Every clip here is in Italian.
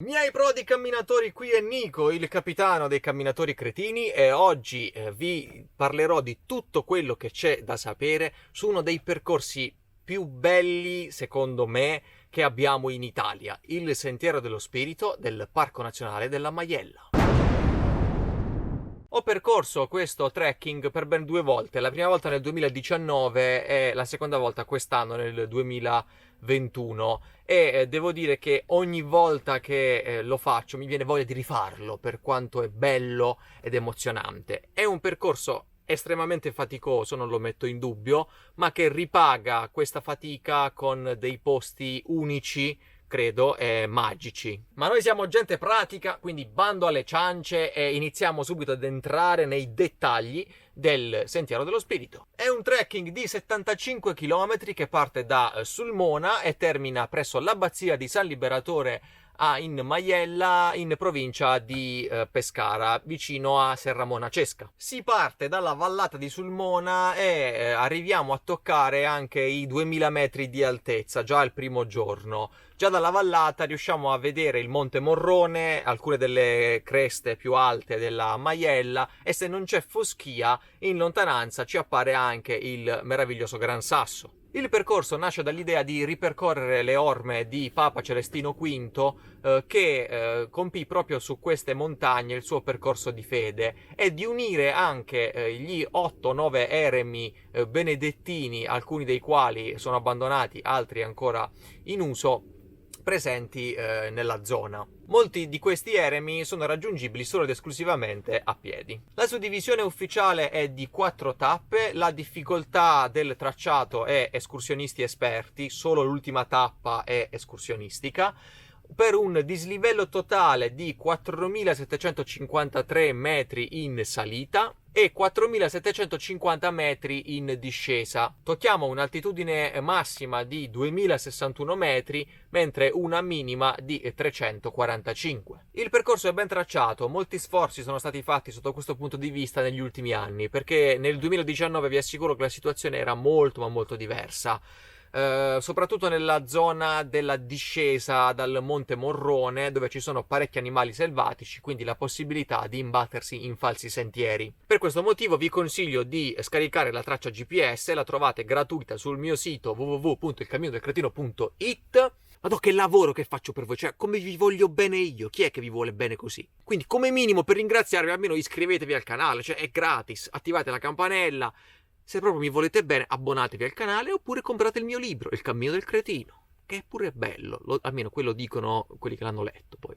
Miei prodi camminatori, qui è Nico, il capitano dei camminatori cretini, e oggi vi parlerò di tutto quello che c'è da sapere su uno dei percorsi più belli, secondo me, che abbiamo in Italia, il Sentiero dello Spirito del Parco Nazionale della Maiella. Ho percorso questo trekking per ben 2 volte, la prima volta nel 2019 e la seconda volta quest'anno nel 2021, e devo dire che ogni volta che lo faccio mi viene voglia di rifarlo per quanto è bello ed emozionante. È un percorso estremamente faticoso, non lo metto in dubbio, ma che ripaga questa fatica con dei posti unici, credo, magici. Ma noi siamo gente pratica, quindi bando alle ciance e iniziamo subito ad entrare nei dettagli del Sentiero dello Spirito. È un trekking di 75 km che parte da Sulmona e termina presso l'abbazia di San Liberatore in Maiella, in provincia di Pescara, vicino a Serramona Cesca. Si parte dalla vallata di Sulmona e arriviamo a toccare anche i 2000 metri di altezza già il primo giorno. Già dalla vallata riusciamo a vedere il Monte Morrone, alcune delle creste più alte della Maiella, e se non c'è foschia, in lontananza ci appare anche il meraviglioso Gran Sasso. Il percorso nasce dall'idea di ripercorrere le orme di Papa Celestino V, che compì proprio su queste montagne il suo percorso di fede, e di unire anche gli 8-9 eremi benedettini, alcuni dei quali sono abbandonati, altri ancora in uso, presenti nella zona. Molti di questi eremi sono raggiungibili solo ed esclusivamente a piedi. La suddivisione ufficiale è di 4 tappe, la difficoltà del tracciato è escursionisti esperti, solo l'ultima tappa è escursionistica, per un dislivello totale di 4.753 metri in salita e 4.750 metri in discesa. Tocchiamo un'altitudine massima di 2.061 metri, mentre una minima di 345. Il percorso è ben tracciato, molti sforzi sono stati fatti sotto questo punto di vista negli ultimi anni, perché nel 2019 vi assicuro che la situazione era molto ma molto diversa. Soprattutto nella zona della discesa dal Monte Morrone, dove ci sono parecchi animali selvatici, quindi la possibilità di imbattersi in falsi sentieri. Per questo motivo vi consiglio di scaricare la traccia GPS, la trovate gratuita sul mio sito www.ilcamminodelcretino.it. Madò, che lavoro che faccio per voi, cioè come vi voglio bene io, chi è che vi vuole bene così? Quindi come minimo, per ringraziarvi, almeno iscrivetevi al canale, cioè è gratis, attivate la campanella. Se proprio mi volete bene, abbonatevi al canale oppure comprate il mio libro, Il cammino del cretino, che è pure bello, almeno quello dicono quelli che l'hanno letto, poi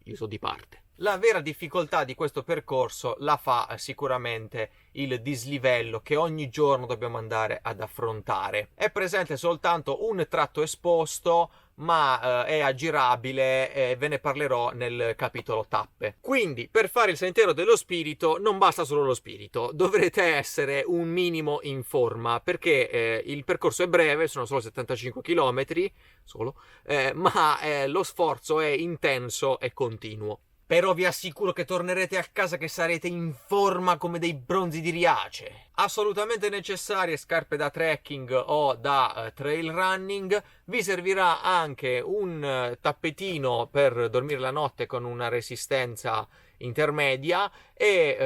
io so di parte. La vera difficoltà di questo percorso la fa sicuramente il dislivello che ogni giorno dobbiamo andare ad affrontare. È presente soltanto un tratto esposto, ma è aggirabile e ve ne parlerò nel capitolo tappe. Quindi, per fare il Sentiero dello Spirito non basta solo lo spirito, dovrete essere un minimo in forma, perché il percorso è breve, sono solo 75 km, ma lo sforzo è intenso e continuo. Però vi assicuro che tornerete a casa che sarete in forma come dei bronzi di Riace. Assolutamente necessarie scarpe da trekking o da trail running. Vi servirà anche un tappetino per dormire la notte con una resistenza intermedia e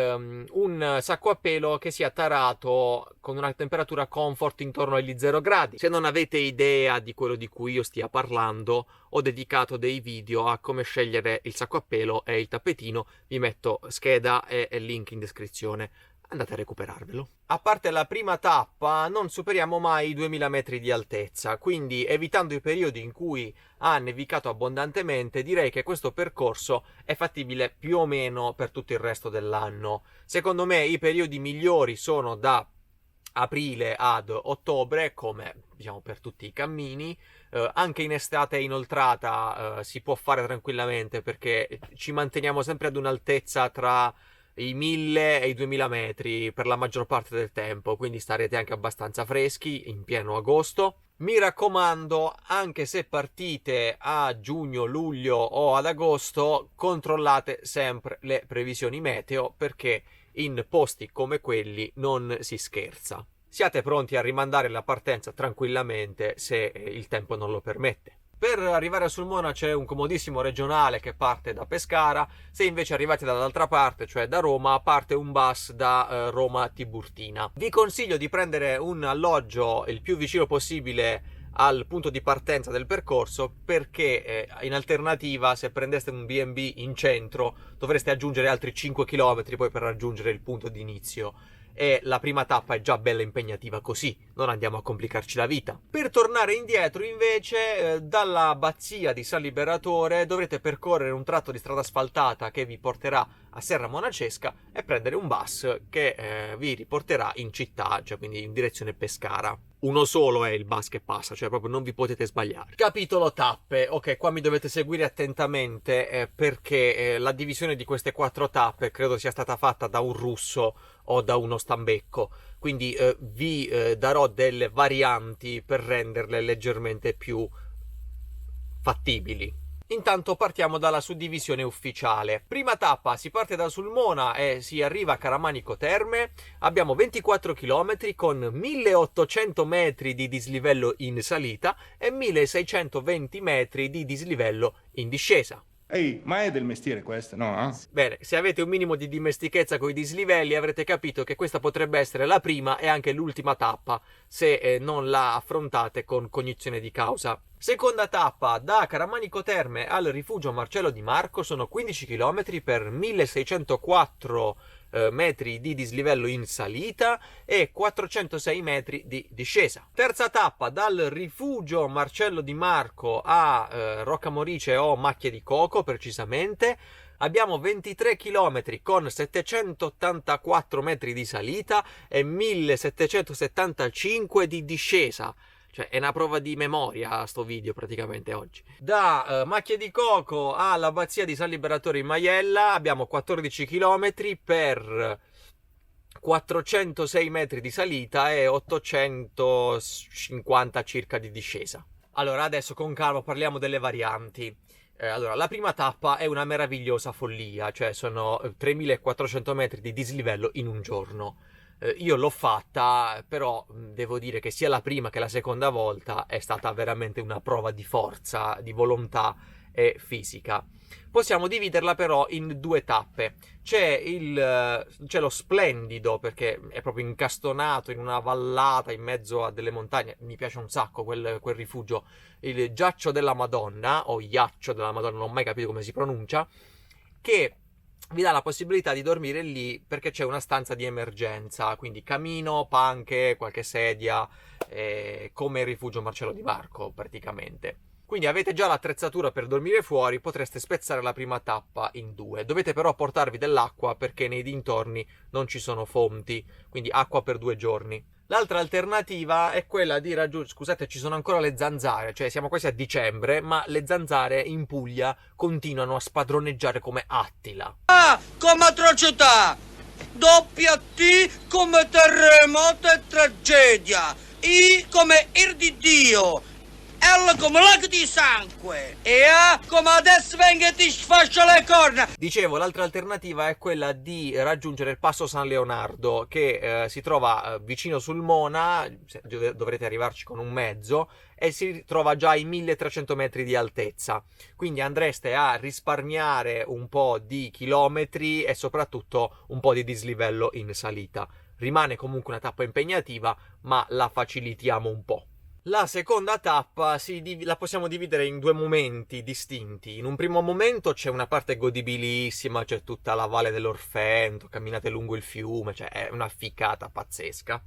un sacco a pelo che sia tarato con una temperatura comfort intorno agli 0 gradi. Se non avete idea di quello di cui io stia parlando, ho dedicato dei video a come scegliere il sacco a pelo e il tappetino, vi metto scheda e link in descrizione. Andate a recuperarvelo. A parte la prima tappa, non superiamo mai i 2000 metri di altezza, quindi evitando i periodi in cui ha nevicato abbondantemente, direi che questo percorso è fattibile più o meno per tutto il resto dell'anno. Secondo me i periodi migliori sono da aprile ad ottobre, come diciamo per tutti i cammini. Anche in estate inoltrata si può fare tranquillamente, perché ci manteniamo sempre ad un'altezza tra i 1000 e i 2000 metri per la maggior parte del tempo, quindi starete anche abbastanza freschi in pieno agosto. Mi raccomando, anche se partite a giugno, luglio o ad agosto, controllate sempre le previsioni meteo, perché in posti come quelli non si scherza. Siate pronti a rimandare la partenza tranquillamente se il tempo non lo permette. Per arrivare a Sulmona c'è un comodissimo regionale che parte da Pescara. Se invece arrivate dall'altra parte, cioè da Roma, parte un bus da Roma Tiburtina. Vi consiglio di prendere un alloggio il più vicino possibile al punto di partenza del percorso, perché in alternativa, se prendeste un B&B in centro, dovreste aggiungere altri 5 km poi per raggiungere il punto di inizio, e la prima tappa è già bella impegnativa così, non andiamo a complicarci la vita. Per tornare indietro invece, dall'abbazia di San Liberatore dovrete percorrere un tratto di strada asfaltata che vi porterà a Serra Monacesca e prendere un bus che vi riporterà in città, cioè quindi in direzione Pescara. Uno solo è il bus che passa, cioè proprio non vi potete sbagliare. Capitolo tappe. Ok, qua mi dovete seguire attentamente perché la divisione di queste 4 tappe credo sia stata fatta da un russo o da uno stambecco, quindi vi darò delle varianti per renderle leggermente più fattibili. Intanto partiamo dalla suddivisione ufficiale. Prima tappa, si parte da Sulmona e si arriva a Caramanico Terme. Abbiamo 24 km con 1800 metri di dislivello in salita e 1620 metri di dislivello in discesa. Ehi, ma è del mestiere questo, no? Bene, se avete un minimo di dimestichezza con i dislivelli avrete capito che questa potrebbe essere la prima e anche l'ultima tappa se non la affrontate con cognizione di causa. Seconda tappa, da Caramanico Terme al rifugio Marcello Di Marco sono 15 km per 1604 metri di dislivello in salita e 406 metri di discesa. Terza tappa, dal rifugio Marcello Di Marco a Roccamorice o Macchie di Coco precisamente, abbiamo 23 km con 784 metri di salita e 1775 di discesa. Cioè è una prova di memoria sto video praticamente oggi. Da Macchie di Coco all'abbazia di San Liberatore in Maiella abbiamo 14 km per 406 metri di salita e 850 circa di discesa. Allora adesso con calma parliamo delle varianti. Allora, la prima tappa è una meravigliosa follia, cioè sono 3400 metri di dislivello in un giorno. Io l'ho fatta, però devo dire che sia la prima che la seconda volta è stata veramente una prova di forza, di volontà e fisica. Possiamo dividerla però in 2 tappe. C'è lo splendido, perché è proprio incastonato in una vallata in mezzo a delle montagne. Mi piace un sacco quel rifugio, il Giaccio della Madonna o Iaccio della Madonna, non ho mai capito come si pronuncia, che vi dà la possibilità di dormire lì perché c'è una stanza di emergenza, quindi camino, panche, qualche sedia, come il rifugio Marcello Di Marco praticamente. Quindi avete già l'attrezzatura per dormire fuori, potreste spezzare la prima tappa in 2. Dovete però portarvi dell'acqua perché nei dintorni non ci sono fonti, quindi acqua per 2 giorni. L'altra alternativa è quella di raggiungere... Scusate, ci sono ancora le zanzare, cioè siamo quasi a dicembre, ma le zanzare in Puglia continuano a spadroneggiare come Attila. A come atrocità, doppia T come terremoto e tragedia, I come ir di Dio, L come lago di sangue e A come adesso venga e ti sfascia le corna. Dicevo, l'altra alternativa è quella di raggiungere il passo San Leonardo, che si trova vicino Sulmona, dovrete arrivarci con un mezzo, e si trova già ai 1300 metri di altezza. Quindi andreste a risparmiare un po' di chilometri e soprattutto un po' di dislivello in salita. Rimane comunque una tappa impegnativa, ma la facilitiamo un po'. La seconda tappa la possiamo dividere in 2 momenti distinti. In un primo momento c'è una parte godibilissima, c'è tutta la valle dell'Orfento, camminate lungo il fiume, cioè è una ficcata pazzesca.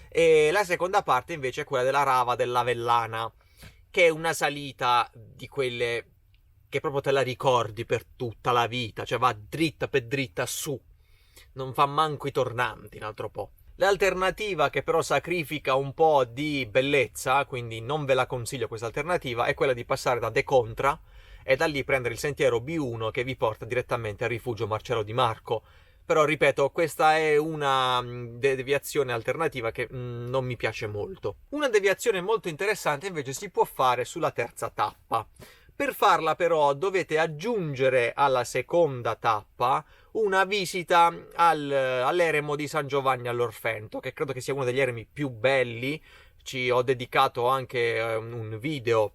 E la seconda parte invece è quella della Rava dell'Avellana, che è una salita di quelle che proprio te la ricordi per tutta la vita, cioè va dritta per dritta su, non fa manco i tornanti un altro po'. L'alternativa che però sacrifica un po' di bellezza, quindi non ve la consiglio questa alternativa, è quella di passare da De Contra e da lì prendere il sentiero B1 che vi porta direttamente al rifugio Marcello Di Marco. Però ripeto, questa è una deviazione alternativa che non mi piace molto. Una deviazione molto interessante invece si può fare sulla terza tappa. Per farla però dovete aggiungere alla seconda tappa una visita all'eremo di San Giovanni all'Orfento, che credo che sia uno degli eremi più belli. Ci ho dedicato anche un video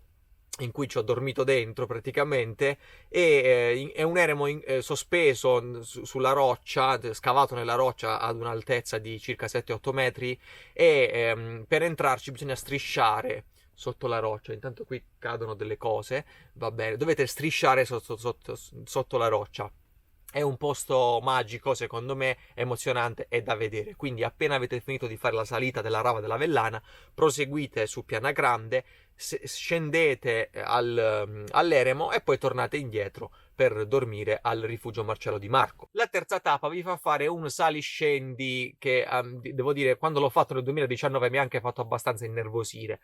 in cui ci ho dormito dentro praticamente, e è un eremo sospeso sulla roccia, scavato nella roccia ad un'altezza di circa 7-8 metri, e per entrarci bisogna strisciare sotto la roccia. Intanto qui cadono delle cose, va bene, dovete strisciare sotto la roccia. È un posto magico, secondo me, emozionante e da vedere. Quindi appena avete finito di fare la salita della Rava della Vellana, proseguite su Piana Grande, scendete all'eremo e poi tornate indietro per dormire al rifugio Marcello Di Marco. La terza tappa vi fa fare un saliscendi che, devo dire, quando l'ho fatto nel 2019 mi ha anche fatto abbastanza innervosire.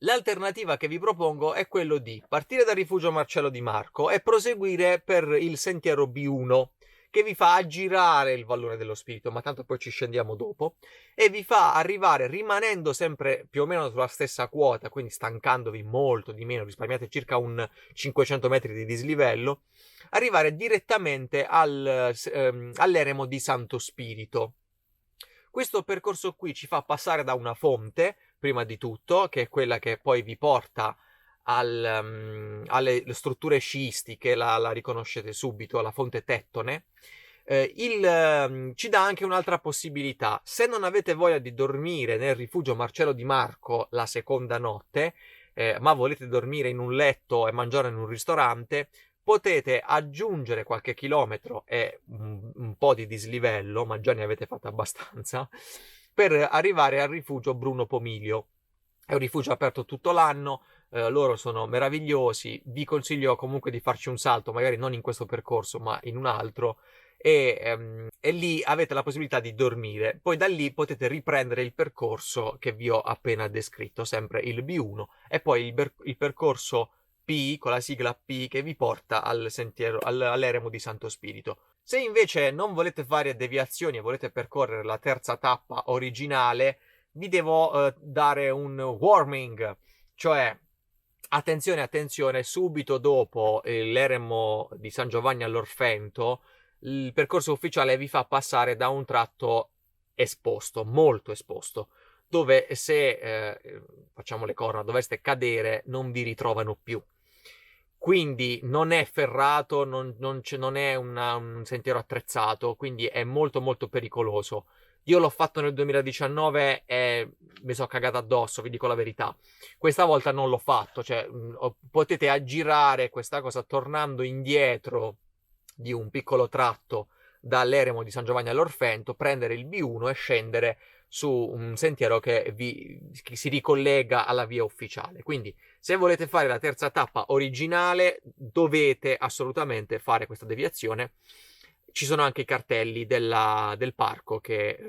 L'alternativa che vi propongo è quello di partire dal rifugio Marcello Di Marco e proseguire per il sentiero B1, che vi fa aggirare il Vallone dello Spirito, ma tanto poi ci scendiamo dopo, e vi fa arrivare, rimanendo sempre più o meno sulla stessa quota, quindi stancandovi molto di meno, risparmiate circa un 500 metri di dislivello, arrivare direttamente all'eremo di Santo Spirito. Questo percorso qui ci fa passare da una fonte, prima di tutto, che è quella che poi vi porta alle strutture sciistiche, la riconoscete subito, la fonte Tettone. Ci dà anche un'altra possibilità. Se non avete voglia di dormire nel rifugio Marcello Di Marco la seconda notte, ma volete dormire in un letto e mangiare in un ristorante, potete aggiungere qualche chilometro e un po' di dislivello, ma già ne avete fatto abbastanza, per arrivare al rifugio Bruno Pomiglio. È un rifugio aperto tutto l'anno, loro sono meravigliosi, vi consiglio comunque di farci un salto, magari non in questo percorso ma in un altro, e lì avete la possibilità di dormire. Poi da lì potete riprendere il percorso che vi ho appena descritto, sempre il B1, e poi il percorso P, con la sigla P, che vi porta al sentiero, all'eremo di Santo Spirito. Se invece non volete fare deviazioni e volete percorrere la terza tappa originale, vi devo dare un warning, cioè attenzione, subito dopo l'eremo di San Giovanni all'Orfento, il percorso ufficiale vi fa passare da un tratto esposto, molto esposto, dove se facciamo le corna doveste cadere non vi ritrovano più. Quindi non è ferrato, non è un sentiero attrezzato, quindi è molto molto pericoloso. Io l'ho fatto nel 2019 e mi sono cagato addosso, vi dico la verità. Questa volta non l'ho fatto, cioè potete aggirare questa cosa tornando indietro di un piccolo tratto dall'eremo di San Giovanni all'Orfento, prendere il B1 e scendere su un sentiero che si ricollega alla via ufficiale. Quindi se volete fare la terza tappa originale dovete assolutamente fare questa deviazione. Ci sono anche i cartelli del parco che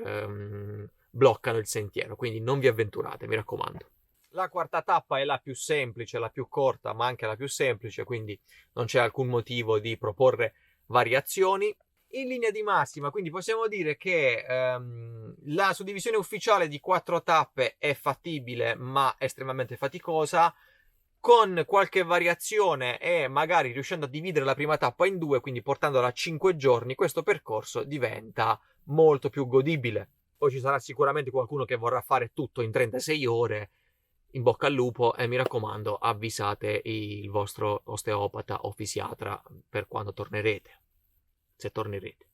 bloccano il sentiero, quindi non vi avventurate, mi raccomando. La quarta tappa è la più semplice, la più corta, ma anche la più semplice, quindi non c'è alcun motivo di proporre variazioni. In linea di massima, quindi possiamo dire che la suddivisione ufficiale di 4 tappe è fattibile, ma estremamente faticosa. Con qualche variazione e magari riuscendo a dividere la prima tappa in 2, quindi portandola a 5 giorni, questo percorso diventa molto più godibile. Poi ci sarà sicuramente qualcuno che vorrà fare tutto in 36 ore. In bocca al lupo, e mi raccomando, avvisate il vostro osteopata o fisiatra per quando tornerete, se tornerete.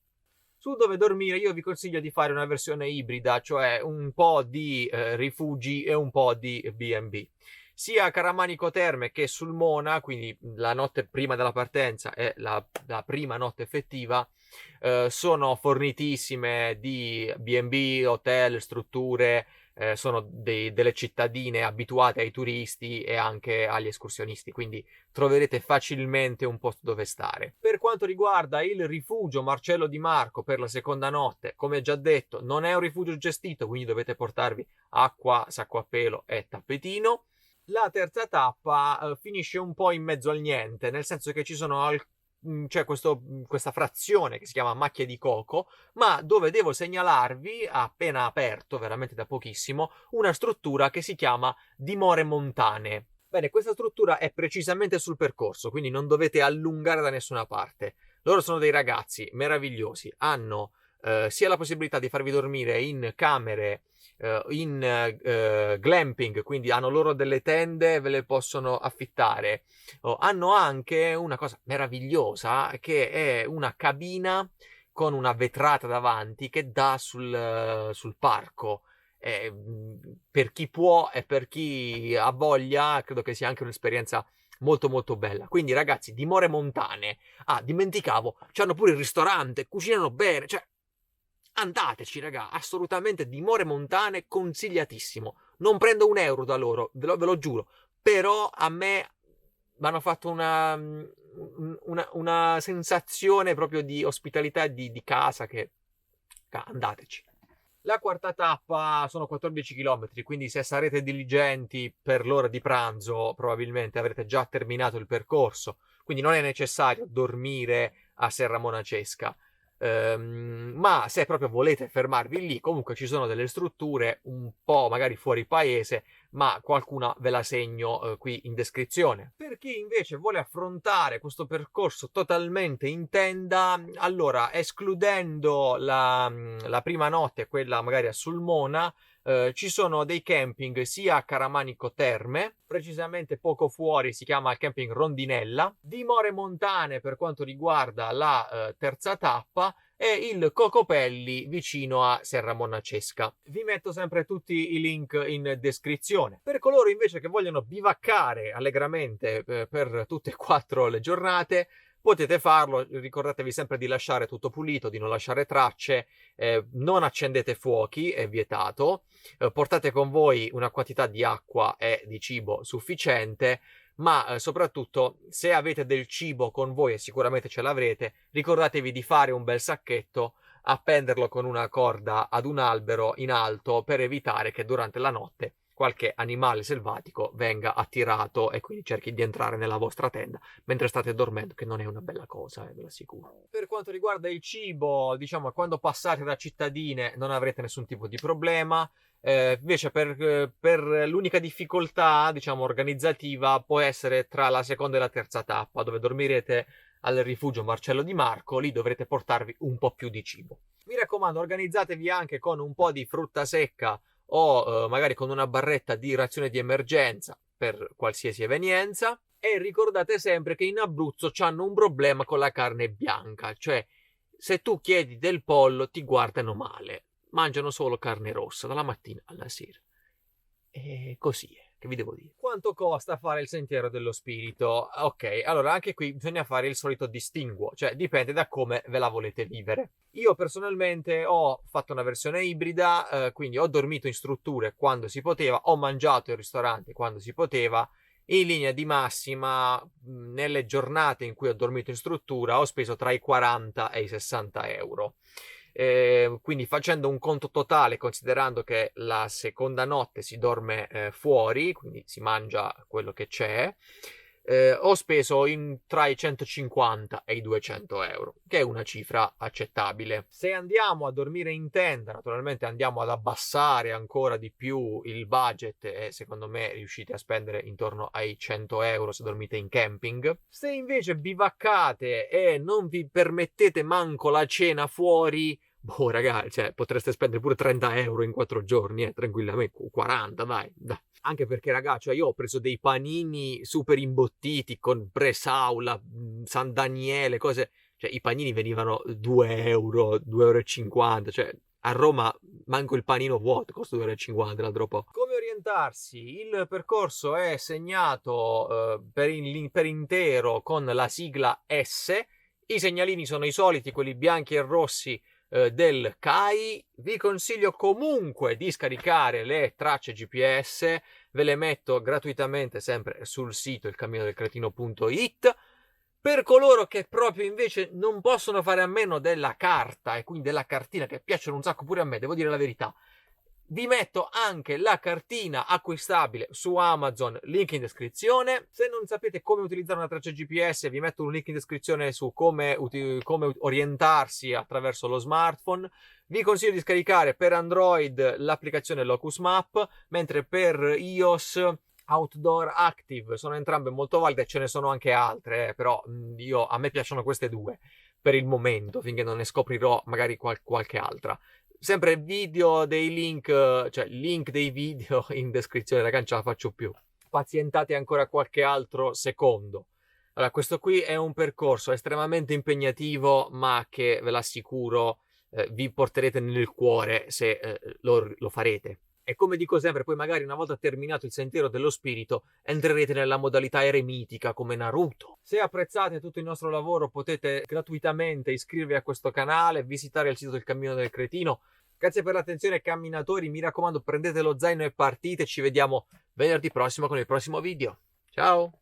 Su dove dormire io vi consiglio di fare una versione ibrida, cioè un po' di rifugi e un po' di B&B. Sia a Caramanico Terme che sul Mona, quindi la notte prima della partenza e la prima notte effettiva, sono fornitissime di B&B, hotel, strutture, sono delle cittadine abituate ai turisti e anche agli escursionisti, quindi troverete facilmente un posto dove stare. Per quanto riguarda il rifugio Marcello Di Marco per la seconda notte, come già detto, non è un rifugio gestito, quindi dovete portarvi acqua, sacco a pelo e tappetino. La terza tappa finisce un po' in mezzo al niente, nel senso che c'è questa frazione che si chiama Macchie di Coco, ma dove devo segnalarvi, appena aperto, veramente da pochissimo, una struttura che si chiama Dimore Montane. Bene, questa struttura è precisamente sul percorso, quindi non dovete allungare da nessuna parte. Loro sono dei ragazzi meravigliosi, hanno sia la possibilità di farvi dormire in camere in glamping, quindi hanno loro delle tende, ve le possono affittare. Hanno anche una cosa meravigliosa che è una cabina con una vetrata davanti che dà sul parco. Per chi può e per chi ha voglia, credo che sia anche un'esperienza molto molto bella. Quindi ragazzi, dimore montane. Dimenticavo, c'hanno pure il ristorante, cucinano bene, cioè andateci raga, assolutamente dimore montane, consigliatissimo. Non prendo un euro da loro, ve lo giuro, però a me mi hanno fatto una sensazione proprio di ospitalità di casa che andateci. La quarta tappa sono 14 km, quindi se sarete diligenti per l'ora di pranzo probabilmente avrete già terminato il percorso, quindi non è necessario dormire a Serra Monacesca. Ma se proprio volete fermarvi lì, comunque ci sono delle strutture un po' magari fuori paese, ma qualcuna ve la segno qui in descrizione. Per chi invece vuole affrontare questo percorso totalmente in tenda, allora escludendo la prima notte, quella magari a Sulmona, ci sono dei camping sia a Caramanico Terme, precisamente poco fuori, si chiama il camping Rondinella, dimore montane per quanto riguarda la terza tappa, e il Cocopelli vicino a Serra Monacesca. Vi metto sempre tutti i link in descrizione. Per coloro invece che vogliono bivaccare allegramente per tutte e 4 le giornate, potete farlo. Ricordatevi sempre di lasciare tutto pulito, di non lasciare tracce, non accendete fuochi, è vietato, portate con voi una quantità di acqua e di cibo sufficiente, ma soprattutto se avete del cibo con voi, e sicuramente ce l'avrete, ricordatevi di fare un bel sacchetto, appenderlo con una corda ad un albero in alto per evitare che durante la notte qualche animale selvatico venga attirato e quindi cerchi di entrare nella vostra tenda mentre state dormendo, che non è una bella cosa, ve l'assicuro. Per quanto riguarda il cibo, diciamo, quando passate da cittadine non avrete nessun tipo di problema. Invece per l'unica difficoltà, diciamo, organizzativa può essere tra la seconda e la terza tappa, dove dormirete al rifugio Marcello Di Marco. Lì dovrete portarvi un po' più di cibo. Mi raccomando, organizzatevi anche con un po' di frutta secca o magari con una barretta di razione di emergenza per qualsiasi evenienza, e ricordate sempre che in Abruzzo c'hanno un problema con la carne bianca, cioè se tu chiedi del pollo ti guardano male, mangiano solo carne rossa dalla mattina alla sera. E così è, che vi devo dire. Quanto costa fare il Sentiero dello Spirito? Ok, allora anche qui bisogna fare il solito distinguo, cioè dipende da come ve la volete vivere. Io personalmente ho fatto una versione ibrida, quindi ho dormito in strutture quando si poteva, ho mangiato in ristorante quando si poteva. In linea di massima, nelle giornate in cui ho dormito in struttura, ho speso tra i 40 e i 60 euro. Quindi facendo un conto totale, considerando che la seconda notte si dorme fuori, quindi si mangia quello che c'è, ho speso tra i 150 e i 200 euro, che è una cifra accettabile. Se andiamo a dormire in tenda, naturalmente andiamo ad abbassare ancora di più il budget, e secondo me riuscite a spendere intorno ai 100 euro se dormite in camping. Se invece bivaccate e non vi permettete manco la cena fuori, boh ragazzi, cioè, potreste spendere pure 30 euro in 4 giorni, tranquillamente, 40, dai. Anche perché, ragazzi, cioè io ho preso dei panini super imbottiti con Bresaula, San Daniele, cose, cioè i panini venivano 2 euro, 2,50 euro, cioè a Roma manco il panino vuoto costa 2,50 euro, la dropo. Come orientarsi? Il percorso è segnato per intero con la sigla S, i segnalini sono i soliti, quelli bianchi e rossi del CAI. Vi consiglio comunque di scaricare le tracce GPS, ve le metto gratuitamente sempre sul sito ilcamminodelcretino.it. Per coloro che proprio invece non possono fare a meno della carta e quindi della cartina, che piacciono un sacco pure a me, devo dire la verità, vi metto anche la cartina acquistabile su Amazon, link in descrizione. Se non sapete come utilizzare una traccia GPS, vi metto un link in descrizione su come orientarsi attraverso lo smartphone. Vi consiglio di scaricare per Android l'applicazione Locus Map, mentre per iOS Outdoor Active, sono entrambe molto valide, ce ne sono anche altre, però a me piacciono queste due per il momento, finché non ne scoprirò magari qualche altra. Sempre video dei link, cioè link dei video in descrizione, ragazzi, non ce la faccio più. Pazientate ancora qualche altro secondo. Allora, questo qui è un percorso estremamente impegnativo, ma che ve l'assicuro vi porterete nel cuore se lo farete. E come dico sempre, poi magari una volta terminato il sentiero dello spirito entrerete nella modalità eremitica come Naruto. Se apprezzate tutto il nostro lavoro potete gratuitamente iscrivervi a questo canale, visitare il sito del Cammino del Cretino. Grazie per l'attenzione camminatori, mi raccomando prendete lo zaino e partite, ci vediamo venerdì prossimo con il prossimo video. Ciao!